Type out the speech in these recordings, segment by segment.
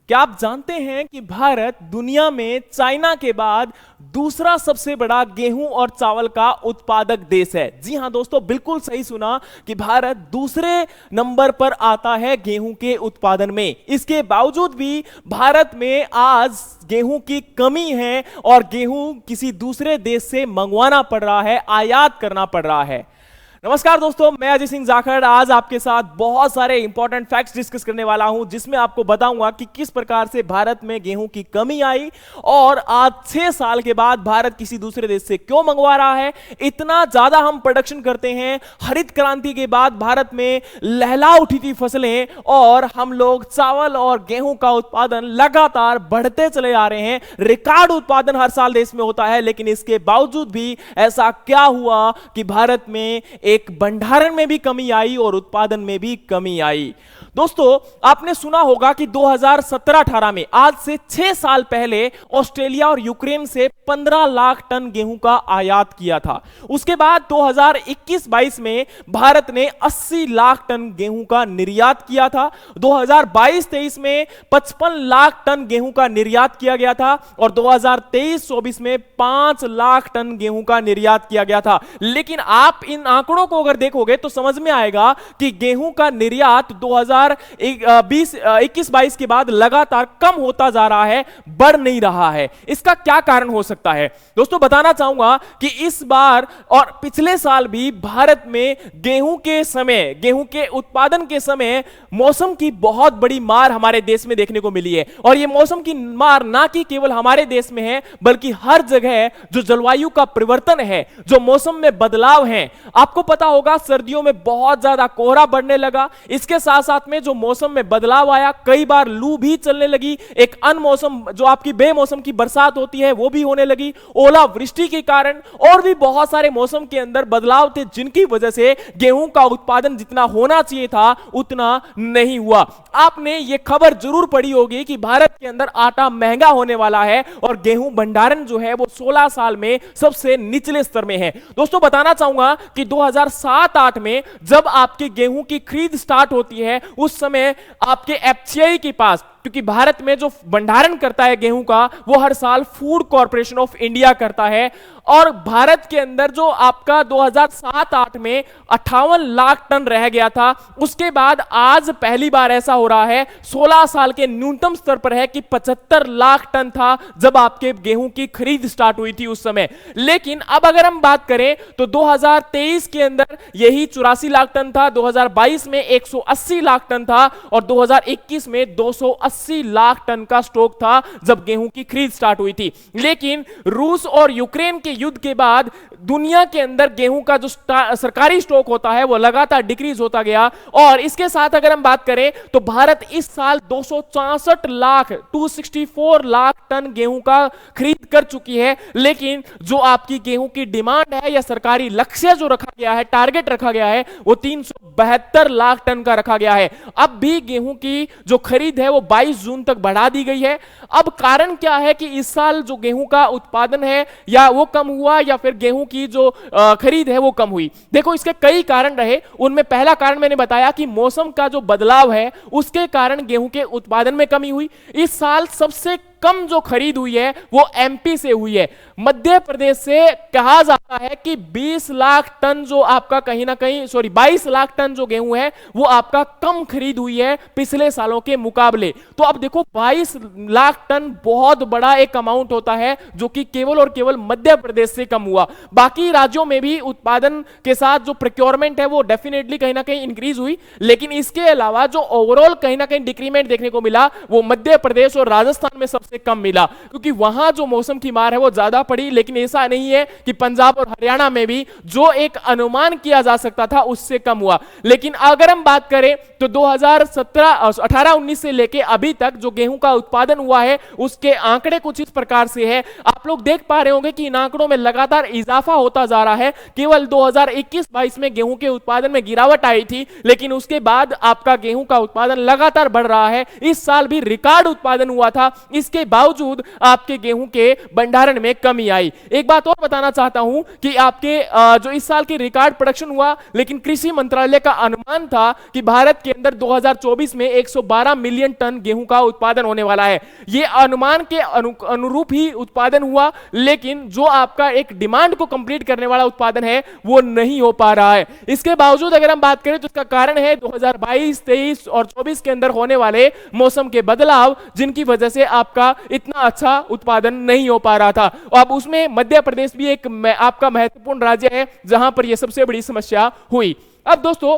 क्या आप जानते हैं कि भारत दुनिया में चाइना के बाद दूसरा सबसे बड़ा गेहूं और चावल का उत्पादक देश है? जी हां दोस्तों, बिल्कुल सही सुना कि भारत दूसरे नंबर पर आता है गेहूं के उत्पादन में। इसके बावजूद भी भारत में आज गेहूं की कमी है और गेहूं किसी दूसरे देश से मंगवाना पड़ रहा है, आयात करना पड़ रहा है। नमस्कार दोस्तों, मैं अजय सिंह जाखड़ आज आपके साथ बहुत सारे इंपॉर्टेंट फैक्ट्स डिस्कस करने वाला हूं, जिसमें आपको बताऊंगा कि किस प्रकार से भारत में गेहूं की कमी आई और आज 6 साल के बाद भारत किसी दूसरे देश से क्यों मंगवा रहा है। इतना ज्यादा हम प्रोडक्शन करते हैं। हरित क्रांति के बाद भारत में लहला उठी थी फसलें और हम लोग चावल और गेहूं का उत्पादन लगातार बढ़ते चले आ रहे हैं। रिकॉर्ड उत्पादन हर साल देश में होता है, लेकिन इसके बावजूद भी ऐसा क्या हुआ कि भारत में एक भंडारण में भी कमी आई और उत्पादन में भी कमी आई। दोस्तों, आपने सुना होगा कि 2017-18 में, आज से 6 साल पहले, ऑस्ट्रेलिया और यूक्रेन से 15 लाख टन गेहूं का आयात किया था। उसके बाद 2021-22 में भारत ने 80 लाख टन गेहूं का निर्यात किया था। 2022-23 में 55 लाख टन गेहूं का निर्यात किया गया था और 2023-24 में 5 लाख टन गेहूं का निर्यात किया गया था। लेकिन आप इन आंकड़ों को अगर देखोगे तो समझ में आएगा कि गेहूं का निर्यात 2021-22 के बाद लगातार कम होता जा रहा है, बढ़ नहीं रहा है। इसका क्या कारण हो सकता है? दोस्तों, बताना चाहूंगा कि इस बार और पिछले साल भी भारत में गेहूं के उत्पादन के समय मौसम की बहुत बड़ी मार हमारे देश में देखने को मिली है। और यह मौसम की मार ना कि केवल हमारे देश में है, बल्कि हर जगह जो जलवायु का परिवर्तन है, जो मौसम में बदलाव है। आपको पता होगा सर्दियों में बहुत ज्यादा कोहरा बढ़ने लगा। इसके साथ साथ में जो मौसम में बदलाव आया, कई बार लू भी चलने लगी। एक अनमौसम जो आपकी बेमौसम की बरसात होती है वो भी होने लगी, ओलावृष्टि के कारण। और भी बहुत सारे मौसम के अंदर बदलाव थे, जिनकी वजह से गेहूं का उत्पादन जितना होना चाहिए था उतना नहीं हुआ। आपने ये खबर जरूर पढ़ी होगी कि भारत के अंदर आटा महंगा होने वाला है और गेहूं भंडारण जो है वो 16 साल में सबसे निचले स्तर में है। दोस्तों, बताना चाहूंगा कि 2007-8 में जब आपके गेहूं की खरीद स्टार्ट होती है, उस समय आपके एफसीआई के पास, क्योंकि भारत में जो भंडारण करता है गेहूं का वो हर साल फूड कॉर्पोरेशन ऑफ इंडिया करता है, और भारत के अंदर जो आपका 2007-8 में 58 लाख टन रह गया था। उसके बाद आज पहली बार ऐसा हो रहा है, 16 साल के न्यूनतम स्तर पर है कि 75 लाख टन था जब आपके गेहूं की खरीद स्टार्ट हुई थी उस समय। लेकिन अब अगर हम बात करें तो 2023 के अंदर यही 84 लाख टन था, 2022 में 180 लाख टन था और 2021 में 280 लाख टन का स्टॉक था जब गेहूं की खरीद स्टार्ट हुई थी। लेकिन रूस और यूक्रेन के युद्ध के बाद दुनिया के अंदर गेहूं का जो सरकारी स्टॉक होता है वो लगातार डिक्रीज होता गया। और इसके साथ अगर हम बात करें तो भारत इस साल 264 लाख टन गेहूं का खरीद कर चुकी है। लेकिन जो आपकी गेहूं की डिमांड है या सरकारी लक्ष्य जो रखा गया है, टारगेट रखा गया है, वो 372 लाख टन का रखा गया है। अब भी गेहूं की जो खरीद है वो 22 जून तक बढ़ा दी गई है। अब कारण क्या है कि इस साल जो गेहूं का उत्पादन है या वो कम हुआ या फिर गेहूं की जो खरीद है वो कम हुई? देखो, इसके कई कारण रहे। उनमें पहला कारण मैंने बताया कि मौसम का जो बदलाव है उसके कारण गेहूं के उत्पादन में कमी हुई। इस साल सबसे कम जो खरीद हुई है वो एमपी से हुई है। मध्य प्रदेश से कहा जाता है कि 20 लाख टन जो आपका कहीं ना कहीं 22 लाख टन जो गेहूं है वो आपका कम खरीद हुई है पिछले सालों के मुकाबले। तो अब देखो, 22 लाख टन बहुत बड़ा एक अमाउंट होता है जो कि केवल और केवल मध्य प्रदेश से कम हुआ। बाकी राज्यों में भी उत्पादन के साथ जो प्रोक्योरमेंट है वो डेफिनेटली कहीं ना कहीं इंक्रीज हुई, लेकिन इसके अलावा जो ओवरऑल कहीं ना कहीं डिक्रीमेंट देखने को मिला वो मध्य प्रदेश और राजस्थान में सबसे कम मिला, क्योंकि वहां जो मौसम की मार है वो ज्यादा पड़ी। लेकिन ऐसा नहीं है कि पंजाब और हरियाणा में भी जो एक अनुमान किया जा सकता था उससे कम हुआ। लेकिन अगर हम बात करें तो 2018-19 से लेके अभी तक जो गेहूं का उत्पादन हुआ है उसके आंकड़े कुछ इस प्रकार से है। आप लोग देख पा रहे होंगे कि इन आंकड़ों में लगातार इजाफा होता जा रहा है। केवल 2021-22 में गेहूं के उत्पादन में गिरावट आई थी, लेकिन उसके बाद आपका गेहूं का उत्पादन लगातार बढ़ रहा है। इस साल भी रिकॉर्ड उत्पादन हुआ था। इसके इसके बावजूद आपके गेहूं के भंडारण में कमी आई। एक बात और बताना चाहता हूं कि आपके जो इस साल की रिकॉर्ड प्रोडक्शन हुआ, लेकिन कृषि मंत्रालय का अनुमान था कि भारत के अंदर 2024 में 112 मिलियन टन गेहूं का उत्पादन होने वाला है। यह अनुमान के अनुरूप ही उत्पादन हुआ, लेकिन जो आपका एक डिमांड को कंप्लीट करने वाला उत्पादन है वो नहीं हो पा रहा है। इसके बावजूद अगर हम बात करें तो इसका कारण है 2022, 23 और 24 के अंदर होने वाले मौसम के बदलाव, जिनकी वजह से आपका इतना अच्छा उत्पादन नहीं हो पा रहा था। अब उसमें मध्य प्रदेश भी एक आपका महत्वपूर्ण राज्य है जहां पर यह सबसे बड़ी समस्या हुई। अब दोस्तों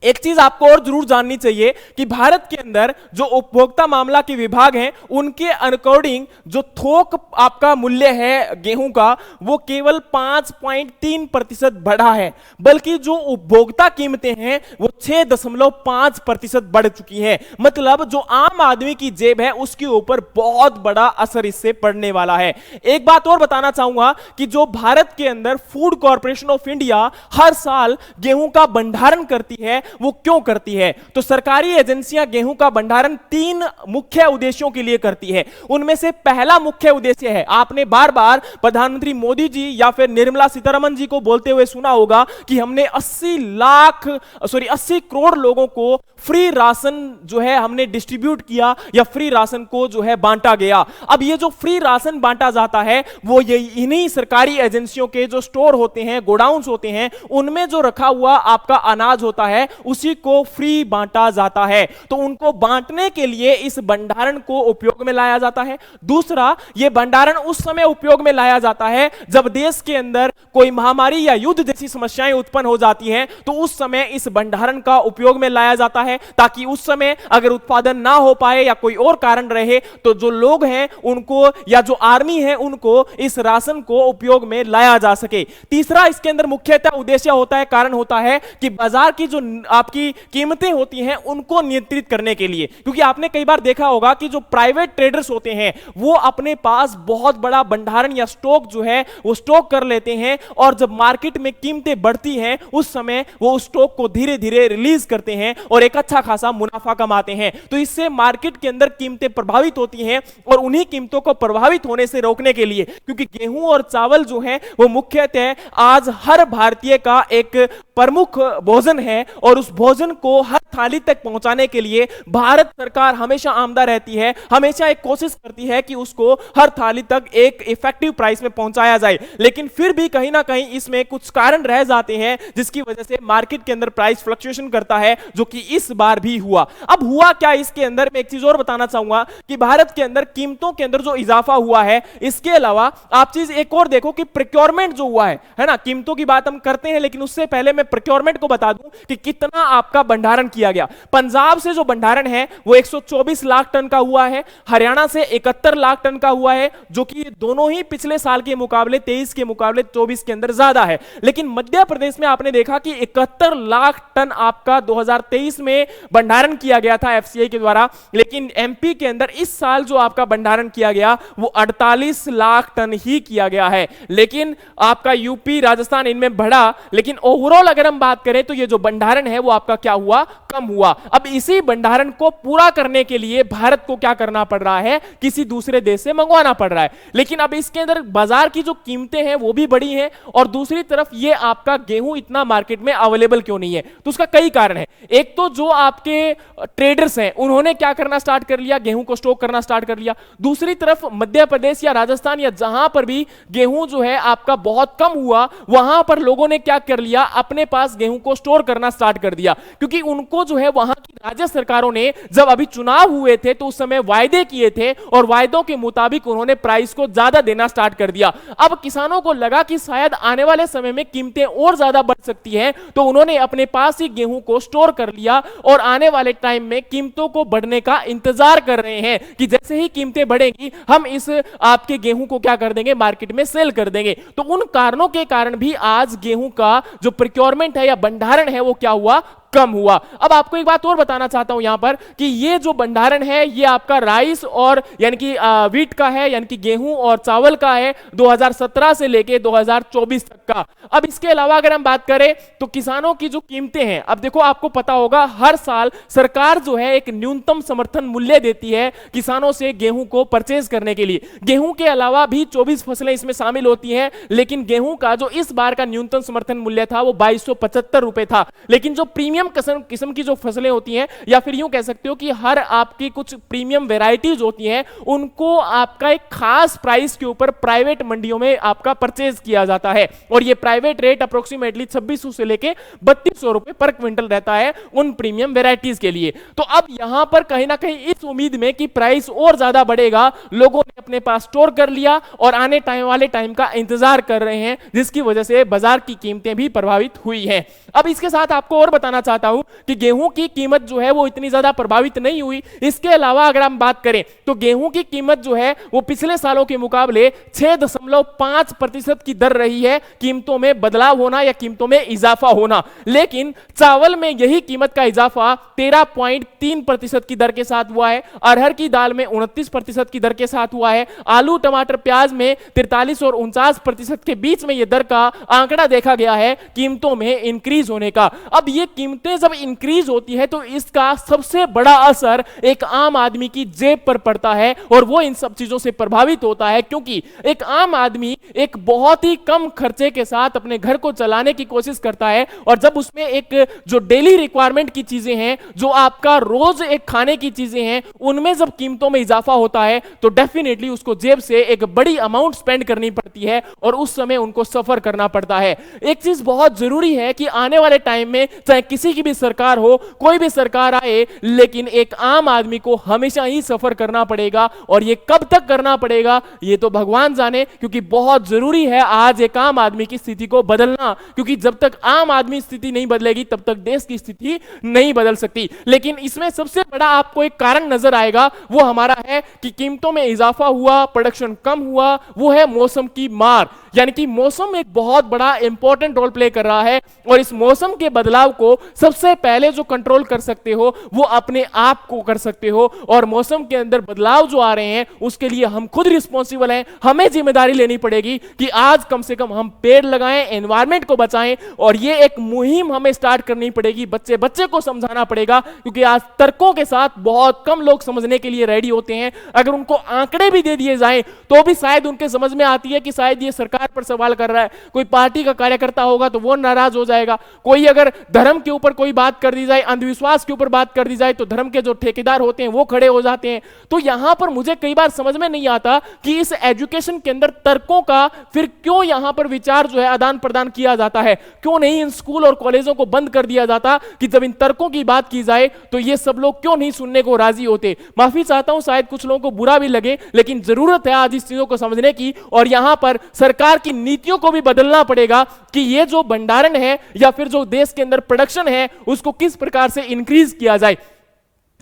एक चीज आपको और जरूर जाननी चाहिए कि भारत के अंदर जो उपभोक्ता मामला के विभाग हैं उनके अकॉर्डिंग जो थोक आपका मूल्य है गेहूं का वो केवल 5.3% बढ़ा है, बल्कि जो उपभोक्ता कीमतें हैं वो 6.5% बढ़ चुकी हैं। मतलब जो आम आदमी की जेब है उसके ऊपर बहुत बड़ा असर इससे पड़ने वाला है। एक बात और बताना चाहूंगा कि जो भारत के अंदर फूड कॉर्पोरेशन ऑफ इंडिया हर साल गेहूं का भंडारण करती है वो क्यों करती है? तो सरकारी एजेंसियां गेहूं का भंडारण 3 मुख्य उद्देश्यों के लिए करती है। उनमें से पहला मुख्य उद्देश्य है, आपने बार बार प्रधानमंत्री मोदी जी या फिर निर्मला सीतारमण जी को बोलते हुए सुना होगा कि हमने 80 करोड़ लोगों को फ्री राशन जो है हमने डिस्ट्रीब्यूट किया या फ्री राशन को जो है बांटा गया। अब ये जो फ्री राशन बांटा जाता है वो ये इन्हीं सरकारी एजेंसियों के जो स्टोर होते हैं, गोडाउन्स होते हैं, उनमें जो रखा हुआ आपका अनाज होता है उसी को फ्री बांटा जाता है। तो उनको बांटने के लिए इस भंडारण को उपयोग में लाया जाता है। दूसरा, यह भंडारण उस समय उपयोग में लाया जाता है जब देश के अंदर कोई महामारी या युद्ध जैसी समस्याएं उत्पन्न हो जाती हैं, तो उस समय इस भंडारण का उपयोग में लाया जाता है ताकि उस समय अगर उत्पादन ना हो पाए या कोई और कारण रहे तो जो लोग हैं उनको या जो आर्मी है उनको इस राशन को उपयोग में लाया जा सके। तीसरा, इसके अंदर मुख्यतः उद्देश्य होता है, कारण होता है कि बाजार की जो आपकी कीमतें होती हैं उनको नियंत्रित करने के लिए। क्योंकि आपने कई बार देखा होगा कि जो प्राइवेट ट्रेडर्स होते हैं वो अपने पास बहुत बड़ा भंडारण या स्टॉक जो है वो स्टॉक कर लेते हैं, और जब मार्केट में कीमतें बढ़ती हैं उस समय वो उस स्टॉक को धीरे धीरे रिलीज करते हैं और एक अच्छा खासा मुनाफा कमाते हैं। तो इससे मार्केट के अंदर कीमतें प्रभावित होती हैं, और उन्हीं कीमतों को प्रभावित होने से रोकने के लिए, क्योंकि गेहूं और चावल जो है वो मुख्यतः आज हर भारतीय का एक प्रमुख भोजन है, और उस भोजन को हर थाली तक पहुंचाने के लिए भारत सरकार हमेशा आमदा रहती है, हमेशा एक कोशिश करती है कि उसको हर थाली तक एक इफेक्टिव प्राइस में पहुंचाया जाए। लेकिन फिर भी कहीं ना कहीं इसमें कुछ कारण रह जाते हैं जिसकी वजह से मार्केट के अंदर प्राइस फ्लक्चुएशन करता है, जो कि इस बार भी हुआ। अब हुआ क्या इसके अंदर, मैं एक चीज और बताना चाहूंगा कि भारत के अंदर कीमतों के अंदर जो इजाफा हुआ है, इसके अलावा आप चीज एक और देखो कि प्रोक्योरमेंट जो हुआ है ना, कीमतों की बात हम करते हैं लेकिन उससे पहले मैं प्रोक्योरमेंट को बता दूं कि कितना आपका भंडारण किया गया। पंजाब से जो भंडारण है वो 124 लाख टन का हुआ है, हरियाणा से 71 लाख टन का हुआ है, जो कि दोनों ही पिछले साल के मुकाबले 23 के मुकाबले 24 के अंदर ज्यादा है। लेकिन मध्य प्रदेश में आपने देखा कि 71 लाख टन आपका 2023 में भंडारण किया गया था एफसीआई के द्वारा, लेकिन एमपी के अंदर इस साल जो आपका भंडारण किया गया वो 48 लाख टन ही किया गया है। लेकिन आपका यूपी, राजस्थान इनमें बढ़ा, लेकिन ओवरऑल अगर हम बात करें तो ये जो भंडारण है वो आपका क्या हुआ, कम हुआ। अब इसी भंडारण को पूरा करने के लिए भारत को क्या करना पड़ रहा है, किसी दूसरे देश से मंगवाना पड़ रहा है। लेकिन अब इसके अंदर बाजार की जो कीमतें हैं वो भी बढ़ी हैं, और दूसरी तरफ ये आपका गेहूं इतना मार्केट में अवेलेबल क्यों नहीं है, तो उसका कई कारण है। एक तो जो आपके ट्रेडर्स हैं उन्होंने क्या करना स्टार्ट कर लिया, गेहूं को स्टॉक करना स्टार्ट कर लिया। दूसरी तरफ मध्य प्रदेश या राजस्थान या जहां पर भी गेहूं जो है आपका बहुत कम हुआ, वहां पर लोगों ने क्या कर लिया, अपने पास गेहूं को स्टोर करना स्टार्ट कर दिया। क्योंकि उनको जो है वहां की राज्य सरकारों ने जब अभी चुनाव हुए थे तो उस समय वायदे किए थे, और वायदों के मुताबिक उन्होंने प्राइस को ज्यादा देना स्टार्ट कर दिया। अब किसानों को लगा कि शायद आने वाले समय में कीमतें और ज्यादा बढ़ सकती हैं, तो उन्होंने अपने पास ही गेहूं को स्टोर कर लिया, और आने वाले टाइम में कीमतों को बढ़ने का इंतजार कर रहे हैं कि जैसे ही कीमतें बढ़ेंगी हम इस आपके गेहूं को क्या कर देंगे, मार्केट में सेल कर देंगे। तो उन कारणों के कारण भी आज गेहूं का जो प्रोक्योरमेंट है या भंडारण है वो क्या हुआ, कम हुआ। अब आपको एक बात और बताना चाहता हूं यहां पर कि ये जो भंडारण है ये आपका राइस और यानी कि वीट का है, यानी कि गेहूं और चावल का है 2017 से लेके 2024 तक का। अब इसके अलावा अगर हम बात करें तो किसानों की जो कीमतें हैं, अब देखो आपको पता होगा हर साल सरकार जो है एक न्यूनतम समर्थन मूल्य देती है किसानों से गेहूं को परचेज करने के लिए। गेहूं के अलावा भी 24 फसलें इसमें शामिल होती हैं, लेकिन गेहूं का जो इस बार का न्यूनतम समर्थन मूल्य था वो 2275 रुपए था। लेकिन जो प्रीमियम किस्म की जो फसलें होती हैं, या फिर यूं कह सकते हो कि हर आपकी कुछ प्रीमियम वेराइटीज होती हैं, उनको आपका एक खास प्राइस के ऊपर प्राइवेट मंडियों में आपका परचेज किया जाता है, और ये प्राइवेट रेट अप्रोक्सीमेटली 2600 से लेके 3200 रुपए पर क्विंटल रहता है उन प्रीमियम वेराइटीज के लिए। तो अब यहां पर कहीं ना कहीं इस उम्मीद में कि प्राइस और ज्यादा बढ़ेगा, लोगों ने अपने पास स्टोर कर लिया और आने वाले टाइम का इंतजार कर रहे हैं, जिसकी वजह से बाजार की कीमतें भी प्रभावित हुई हैं। अब इसके साथ आपको और बताना चाहता हूं कि गेहूं की कीमत जो है वो इतनी ज्यादा प्रभावित नहीं हुई। इसके अलावा अगर हम बात करें तो गेहूं की कीमत जो है वो पिछले सालों के मुकाबले 6.5% की दर रही है कीमतों में बदलाव होना या कीमतों में इजाफा होना। लेकिन चावल में यही कीमत का इजाफा 13.3% की दर के साथ हुआ है, अरहर की दाल में 29% की दर के साथ हुआ है, आलू टमाटर प्याज में 43 और 49% के बीच में यह दर का आंकड़ा देखा गया है कीमतों में इंक्रीज होने का। अब ये कीमतें जब इंक्रीज होती है तो इसका सबसे बड़ा असर एक आम आदमी की जेब पर पड़ता है, और वो इन सब चीजों से प्रभावित होता है, क्योंकि एक आम आदमी एक बहुत ही कम खर्चे के साथ अपने घर को चलाने की कोशिश करता है, और जब उसमें एक जो डेली रिक्वायरमेंट की चीजें हैं, जो आपका रोज एक खाने की चीजें हैं, उनमें जब कीमतों में इजाफा होता है तो डेफिनेटली उसको जेब से एक बड़ी अमाउंट स्पेंड करनी पड़ती है, और उस समय उनको सफर करना पड़ता है। एक चीज बहुत जरूरी है कि आने वाले टाइम में चाहे किसी की भी सरकार हो, कोई भी सरकार आए, लेकिन एक आम आदमी को हमेशा ही सफर करना पड़ेगा, और ये कब तक करना पड़ेगा ये तो भगवान जाने, क्योंकि बहुत जरूरी है आज एक आम आदमी की स्थिति को बदलना, क्योंकि जब तक आम आदमी स्थिति नहीं बदलेगी तब तक देश की स्थिति नहीं बदल सकती। लेकिन इसमें सबसे बड़ा आपको एक कारण नजर आएगा, वो हमारा है कि कीमतों में इजाफा हुआ, प्रोडक्शन कम हुआ, वो है मौसम की मार। यानी कि मौसम एक बहुत बड़ा इंपॉर्टेंट रोल प्ले कर रहा है, और इस मौसम के बदलाव को सबसे पहले जो कंट्रोल कर सकते हो वो अपने आप को कर सकते हो, और मौसम के अंदर बदलाव जो आ रहे हैं उसके लिए हम खुद रिस्पॉन्सिबल हैं। हमें जिम्मेदारी लेनी पड़ेगी कि आज कम से कम हम पेड़ लगाएं, एनवायरमेंट को बचाएं, और ये एक मुहिम हमें स्टार्ट करनी पड़ेगी। बच्चे बच्चे को समझाना पड़ेगा, क्योंकि आज तर्कों के साथ बहुत कम लोग समझने के लिए रेडी होते हैं। अगर उनको आंकड़े भी दे दिए जाएं तो भी शायद उनके समझ में आती है कि शायद ये सरकार पर सवाल कर रहा है, कोई पार्टी का कार्यकर्ता होगा तो वो नाराज हो जाएगा, कोई अगर धर्म के ऊपर कोई बात कर दी जाए, अंधविश्वास के ऊपर बात कर दी जाए तो धर्म के जो ठेकेदार होते हैं वो खड़े हो जाते हैं। तो यहां पर मुझे कई बार समझ में नहीं आता कि इस एजुकेशन के अंदर तर्कों का फिर क्यों यहां पर विचार जो है आदान प्रदान किया जाता है, क्यों नहीं इन स्कूल और कॉलेजों को बंद कर दिया जाता कि जब इन तर्कों की बात की जाए तो ये सब लोग क्यों नहीं सुनने को राजी होते। माफी चाहता हूं, शायद कुछ लोगों को बुरा भी लगे, लेकिन जरूरत है आज इस चीजों को समझने की, और यहां पर सरकार की नीतियों को भी बदलना पड़ेगा कि ये जो भंडारण है या फिर जो देश के अंदर प्रोडक्शन है उसको किस प्रकार से इंक्रीज किया जाए।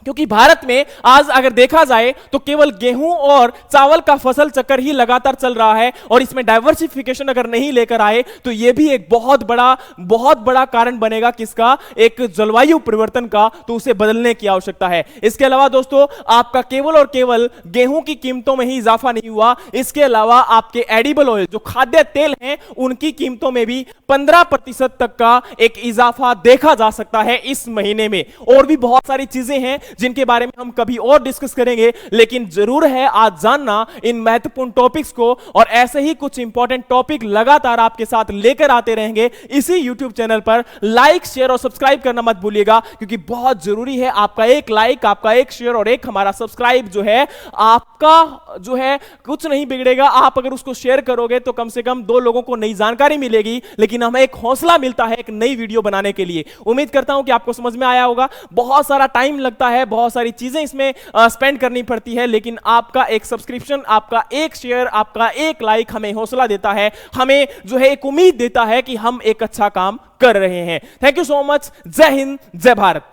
क्योंकि भारत में आज अगर देखा जाए तो केवल गेहूं और चावल का फसल चक्कर ही लगातार चल रहा है, और इसमें डाइवर्सिफिकेशन अगर नहीं लेकर आए तो यह भी एक बहुत बड़ा कारण बनेगा किसका, एक जलवायु परिवर्तन का, तो उसे बदलने की आवश्यकता है। इसके अलावा दोस्तों आपका केवल और केवल गेहूं की कीमतों में ही इजाफा नहीं हुआ, इसके अलावा आपके एडिबल ऑयल जो खाद्य तेल हैं उनकी कीमतों में भी 15% तक का एक इजाफा देखा जा सकता है इस महीने में। और भी बहुत सारी चीजें हैं जिनके बारे में हम कभी और डिस्कस करेंगे, लेकिन जरूर है आज जानना इन महत्वपूर्ण टॉपिक्स को, और ऐसे ही कुछ इंपॉर्टेंट टॉपिक लगातार आपके साथ लेकर आते रहेंगे इसी YouTube चैनल पर। लाइक शेयर और सब्सक्राइब करना मत भूलिएगा, क्योंकि बहुत जरूरी है आपका एक लाइक, आपका एक शेयर और एक हमारा सब्सक्राइब जो है, आपका जो है कुछ नहीं बिगड़ेगा। आप अगर उसको शेयर करोगे तो कम से कम 2 लोगों को नई जानकारी मिलेगी, लेकिन हमें एक हौसला मिलता है एक नई वीडियो बनाने के लिए। उम्मीद करता हूं कि आपको समझ में आया होगा। बहुत सारा टाइम लगता है, बहुत सारी चीजें इसमें स्पेंड करनी पड़ती है, लेकिन आपका एक सब्सक्रिप्शन, आपका एक शेयर, आपका एक लाइक हमें हौसला देता है, हमें जो है एक उम्मीद देता है कि हम एक अच्छा काम कर रहे हैं। Thank you so much. जय हिंद, जय भारत।